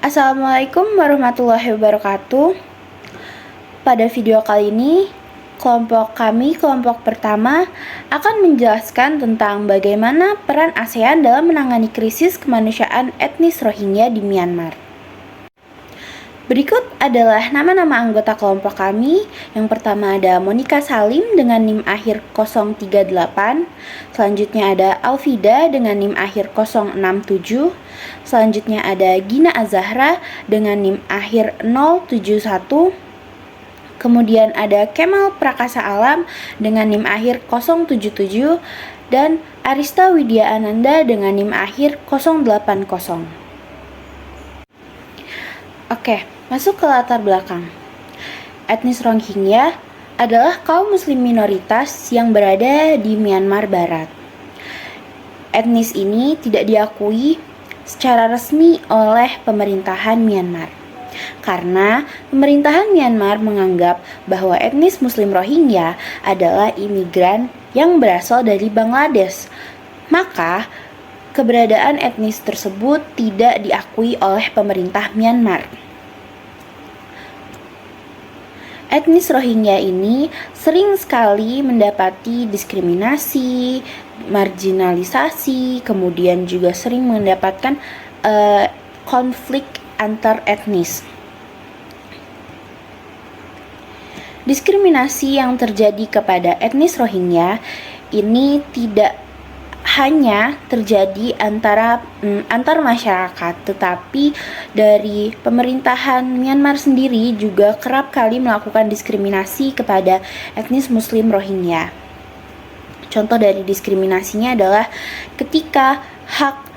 Assalamualaikum warahmatullahi wabarakatuh. Pada video kali ini, kelompok pertama, akan menjelaskan tentang bagaimana peran ASEAN dalam menangani krisis kemanusiaan etnis Rohingya di Myanmar. Berikut adalah nama-nama anggota kelompok kami. Yang pertama ada Monica Salim dengan NIM akhir 038. Selanjutnya ada Alfida dengan NIM akhir 067. Selanjutnya ada Gina Azahra dengan NIM akhir 071. Kemudian ada Kemal Prakasa Alam dengan NIM akhir 077 dan Arista Widya Ananda dengan NIM akhir 080. Oke, masuk ke latar belakang. Etnis Rohingya adalah kaum muslim minoritas yang berada di Myanmar Barat. Etnis ini tidak diakui secara resmi oleh pemerintahan Myanmar. Karena pemerintahan Myanmar menganggap bahwa etnis muslim Rohingya adalah imigran yang berasal dari Bangladesh. Maka, keberadaan etnis tersebut tidak diakui oleh pemerintah Myanmar. Etnis Rohingya ini sering sekali mendapati diskriminasi, marginalisasi, kemudian juga sering mendapatkan konflik antar etnis. Diskriminasi yang terjadi kepada etnis Rohingya ini tidak hanya terjadi antar masyarakat, tetapi dari pemerintahan Myanmar sendiri juga kerap kali melakukan diskriminasi kepada etnis muslim Rohingya. Contoh dari diskriminasinya adalah ketika hak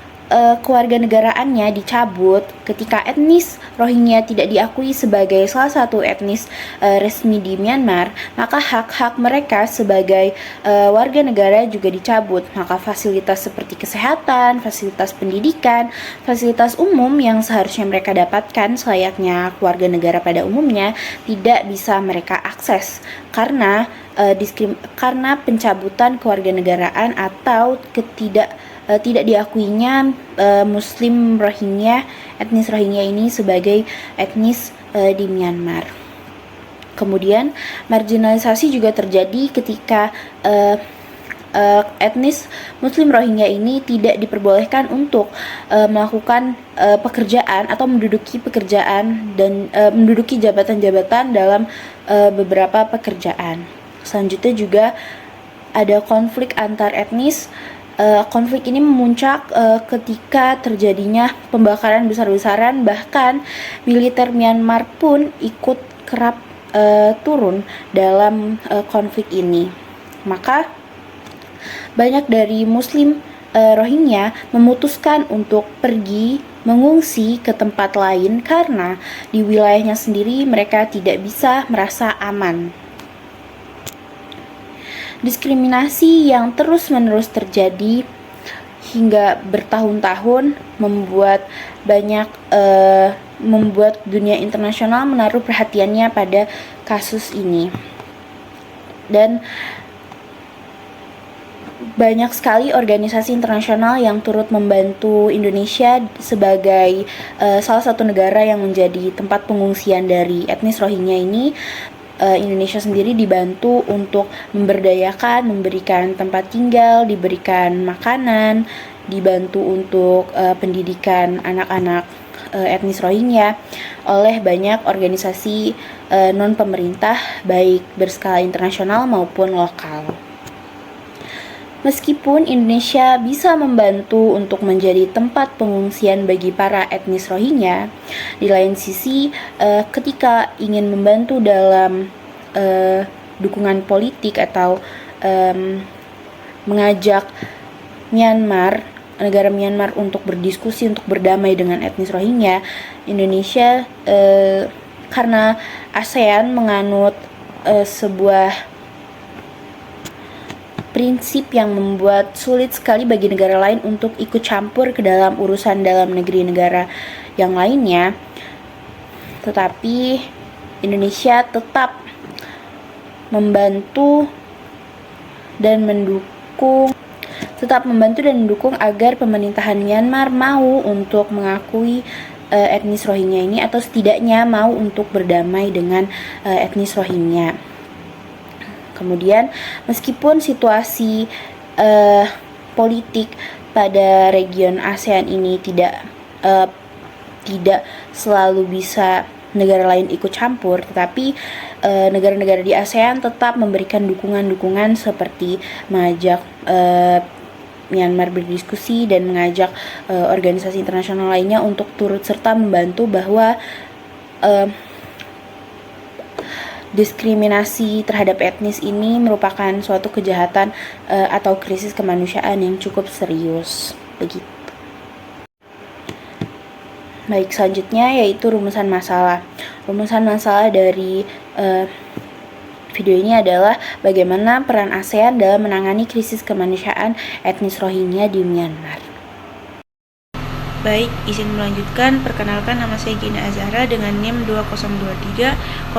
kewarganegaraannya dicabut, ketika etnis Rohingya tidak diakui sebagai salah satu etnis resmi di Myanmar, maka hak-hak mereka sebagai warga negara juga dicabut. Maka fasilitas seperti kesehatan, fasilitas pendidikan, fasilitas umum yang seharusnya mereka dapatkan selayaknya warga negara pada umumnya tidak bisa mereka akses karena karena pencabutan kewarganegaraan atau tidak diakuinya Muslim Rohingya, etnis Rohingya ini sebagai etnis di Myanmar. Kemudian marginalisasi juga terjadi ketika etnis Muslim Rohingya ini tidak diperbolehkan untuk melakukan pekerjaan atau menduduki pekerjaan dan menduduki jabatan-jabatan dalam beberapa pekerjaan. Selanjutnya juga ada konflik antar etnis. Konflik ini memuncak ketika terjadinya pembakaran besar-besaran, bahkan militer Myanmar pun ikut kerap turun dalam konflik ini. Maka banyak dari muslim Rohingya memutuskan untuk pergi mengungsi ke tempat lain karena di wilayahnya sendiri mereka tidak bisa merasa aman. Diskriminasi yang terus-menerus terjadi hingga bertahun-tahun membuat dunia internasional menaruh perhatiannya pada kasus ini. Dan banyak sekali organisasi internasional yang turut membantu Indonesia sebagai salah satu negara yang menjadi tempat pengungsian dari etnis Rohingya ini. Indonesia sendiri dibantu untuk memberdayakan, memberikan tempat tinggal, diberikan makanan, dibantu untuk pendidikan anak-anak etnis Rohingya oleh banyak organisasi non-pemerintah baik berskala internasional maupun lokal. Meskipun Indonesia bisa membantu untuk menjadi tempat pengungsian bagi para etnis Rohingya, di lain sisi ketika ingin membantu dalam dukungan politik atau mengajak negara Myanmar untuk berdiskusi, untuk berdamai dengan etnis Rohingya, Indonesia karena ASEAN menganut sebuah prinsip yang membuat sulit sekali bagi negara lain untuk ikut campur ke dalam urusan dalam negeri negara yang lainnya. Tetapi Indonesia tetap membantu dan mendukung agar pemerintahan Myanmar mau untuk mengakui etnis Rohingya ini, atau setidaknya mau untuk berdamai dengan etnis Rohingya. Kemudian meskipun situasi politik pada region ASEAN ini tidak selalu bisa negara lain ikut campur, tetapi negara-negara di ASEAN tetap memberikan dukungan-dukungan seperti mengajak Myanmar berdiskusi dan mengajak organisasi internasional lainnya untuk turut serta membantu bahwa diskriminasi terhadap etnis ini merupakan suatu kejahatan atau krisis kemanusiaan yang cukup serius. Begitu. Baik, selanjutnya yaitu rumusan masalah. Rumusan masalah dari video ini adalah bagaimana peran ASEAN dalam menangani krisis kemanusiaan etnis Rohingya di Myanmar. Baik, izin melanjutkan. Perkenalkan, nama saya Gina Azahra dengan NIM 2023-05-171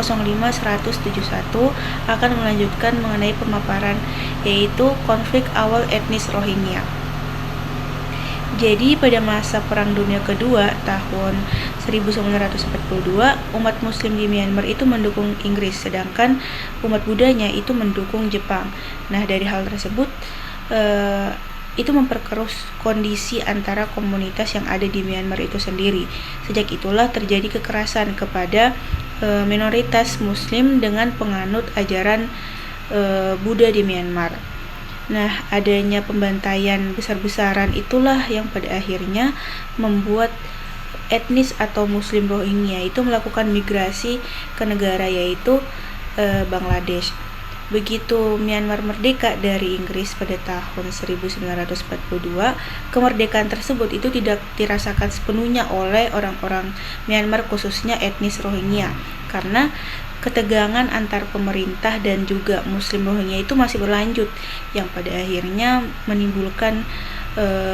akan melanjutkan mengenai pemaparan yaitu konflik awal etnis Rohingya. Jadi pada masa Perang Dunia Kedua tahun 1942, umat muslim di Myanmar itu mendukung Inggris, sedangkan umat Buddhanya itu mendukung Jepang. Nah, dari hal tersebut itu memperkeruh kondisi antara komunitas yang ada di Myanmar itu sendiri. Sejak itulah terjadi kekerasan kepada minoritas muslim dengan penganut ajaran Buddha di Myanmar. Nah, adanya pembantaian besar-besaran itulah yang pada akhirnya membuat etnis atau muslim Rohingya itu melakukan migrasi ke negara yaitu Bangladesh. Begitu Myanmar merdeka dari Inggris pada tahun 1942, kemerdekaan tersebut itu tidak dirasakan sepenuhnya oleh orang-orang Myanmar, khususnya etnis Rohingya, karena ketegangan antar pemerintah dan juga muslim Rohingya itu masih berlanjut, yang pada akhirnya menimbulkan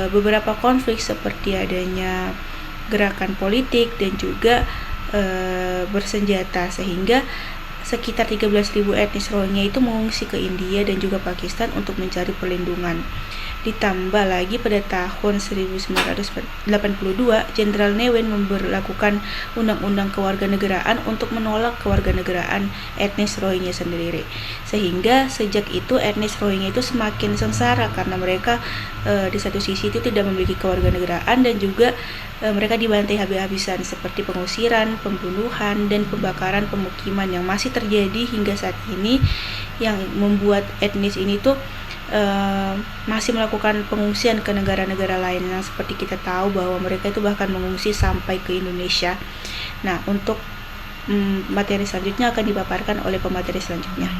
beberapa konflik seperti adanya gerakan politik dan juga bersenjata, sehingga sekitar 13.000 etnis Rohingya itu mengungsi ke India dan juga Pakistan untuk mencari perlindungan. Ditambah lagi pada tahun 1982, Jenderal Ne Win memberlakukan undang-undang kewarganegaraan untuk menolak kewarganegaraan etnis Rohingya sendiri. Sehingga sejak itu etnis Rohingya itu semakin sengsara karena mereka di satu sisi itu tidak memiliki kewarganegaraan dan juga mereka dibantai habis-habisan seperti pengusiran, pembunuhan, dan pembakaran pemukiman yang masih terjadi hingga saat ini, yang membuat etnis ini tuh masih melakukan pengungsian ke negara-negara lain, yang seperti kita tahu bahwa mereka itu bahkan mengungsi sampai ke Indonesia. Nah, untuk materi selanjutnya akan dipaparkan oleh pemateri selanjutnya.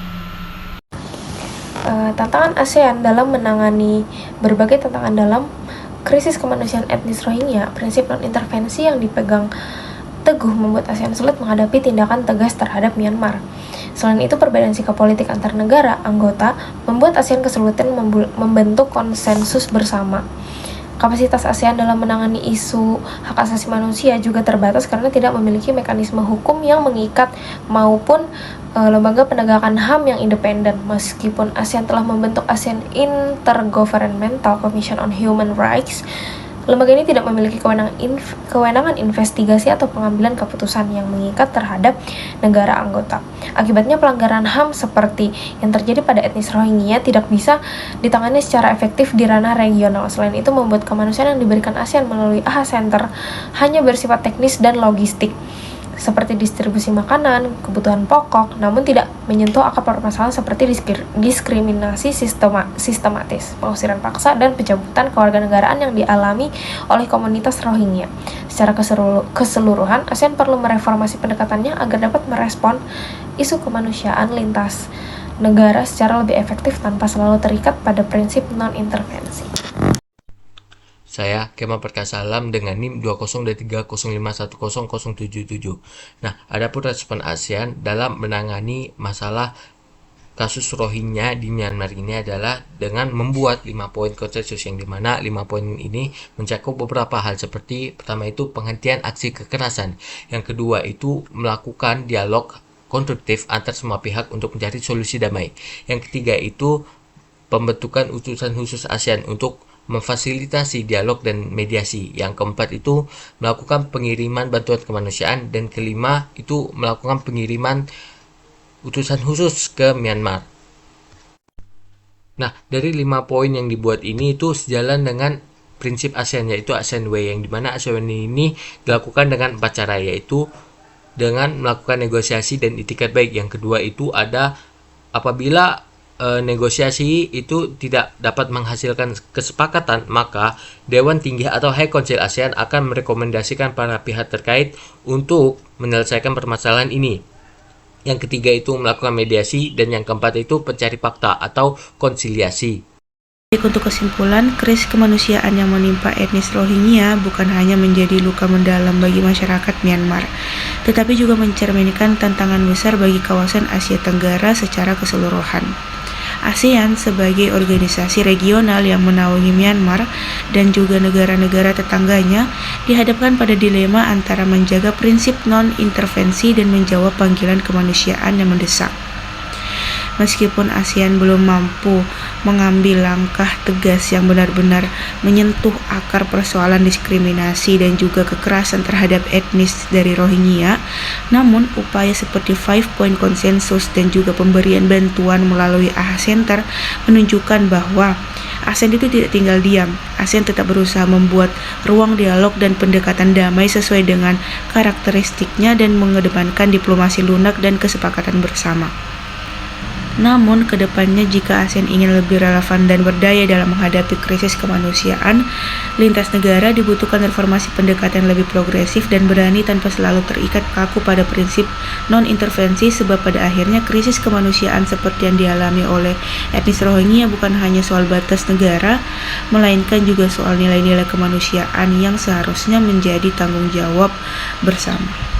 Tantangan ASEAN dalam menangani berbagai tantangan dalam krisis kemanusiaan etnis Rohingya. Prinsip non-intervensi yang dipegang teguh membuat ASEAN sulit menghadapi tindakan tegas terhadap Myanmar. Selain itu, perbedaan sikap politik antar negara anggota membuat ASEAN kesulitan membentuk konsensus bersama. Kapasitas ASEAN dalam menangani isu hak asasi manusia juga terbatas karena tidak memiliki mekanisme hukum yang mengikat maupun lembaga penegakan HAM yang independen. Meskipun ASEAN telah membentuk ASEAN Intergovernmental Commission on Human Rights, lembaga ini tidak memiliki kewenangan investigasi atau pengambilan keputusan yang mengikat terhadap negara anggota. Akibatnya, pelanggaran HAM seperti yang terjadi pada etnis Rohingya tidak bisa ditangani secara efektif di ranah regional. Selain itu, membuat kemanusiaan yang diberikan ASEAN melalui AHA Center hanya bersifat teknis dan logistik, seperti distribusi makanan, kebutuhan pokok, namun tidak menyentuh akar permasalahan seperti diskriminasi sistematis, pengusiran paksa, dan pencabutan kewarganegaraan yang dialami oleh komunitas Rohingya. Secara keseluruhan, ASEAN perlu mereformasi pendekatannya agar dapat merespon isu kemanusiaan lintas negara secara lebih efektif tanpa selalu terikat pada prinsip non-intervensi. Saya Kemal Perkasa Alam dengan NIM 202305100077. Nah, adapun respon ASEAN dalam menangani masalah kasus Rohingya di Myanmar ini adalah dengan membuat 5 poin konsensus, yang dimana 5 poin ini mencakup beberapa hal seperti pertama itu penghentian aksi kekerasan, yang kedua itu melakukan dialog konstruktif antar semua pihak untuk mencari solusi damai, yang ketiga itu pembentukan utusan khusus ASEAN untuk memfasilitasi dialog dan mediasi. Yang keempat itu melakukan pengiriman bantuan kemanusiaan, dan kelima itu melakukan pengiriman utusan khusus ke Myanmar. Nah, dari 5 poin yang dibuat ini itu sejalan dengan prinsip ASEAN, yaitu ASEAN Way, yang dimana ASEAN Way ini dilakukan dengan 4 cara, yaitu dengan melakukan negosiasi dan itikat baik. Yang kedua itu ada apabila negosiasi itu tidak dapat menghasilkan kesepakatan, maka Dewan Tinggi atau High Council ASEAN akan merekomendasikan para pihak terkait untuk menyelesaikan permasalahan ini. Yang ketiga itu melakukan mediasi, dan yang keempat itu pencari fakta atau konsiliasi. Untuk kesimpulan, krisis kemanusiaan yang menimpa etnis Rohingya bukan hanya menjadi luka mendalam bagi masyarakat Myanmar, tetapi juga mencerminkan tantangan besar bagi kawasan Asia Tenggara secara keseluruhan. ASEAN sebagai organisasi regional yang menaungi Myanmar dan juga negara-negara tetangganya dihadapkan pada dilema antara menjaga prinsip non-intervensi dan menjawab panggilan kemanusiaan yang mendesak. Meskipun ASEAN belum mampu mengambil langkah tegas yang benar-benar menyentuh akar persoalan diskriminasi dan juga kekerasan terhadap etnis dari Rohingya, namun upaya seperti 5 Point Consensus dan juga pemberian bantuan melalui AHA Center menunjukkan bahwa ASEAN itu tidak tinggal diam. ASEAN tetap berusaha membuat ruang dialog dan pendekatan damai sesuai dengan karakteristiknya dan mengedepankan diplomasi lunak dan kesepakatan bersama. Namun, kedepannya jika ASEAN ingin lebih relevan dan berdaya dalam menghadapi krisis kemanusiaan lintas negara, dibutuhkan reformasi pendekatan lebih progresif dan berani tanpa selalu terikat kaku pada prinsip non-intervensi, sebab pada akhirnya krisis kemanusiaan seperti yang dialami oleh etnis Rohingya bukan hanya soal batas negara, melainkan juga soal nilai-nilai kemanusiaan yang seharusnya menjadi tanggung jawab bersama.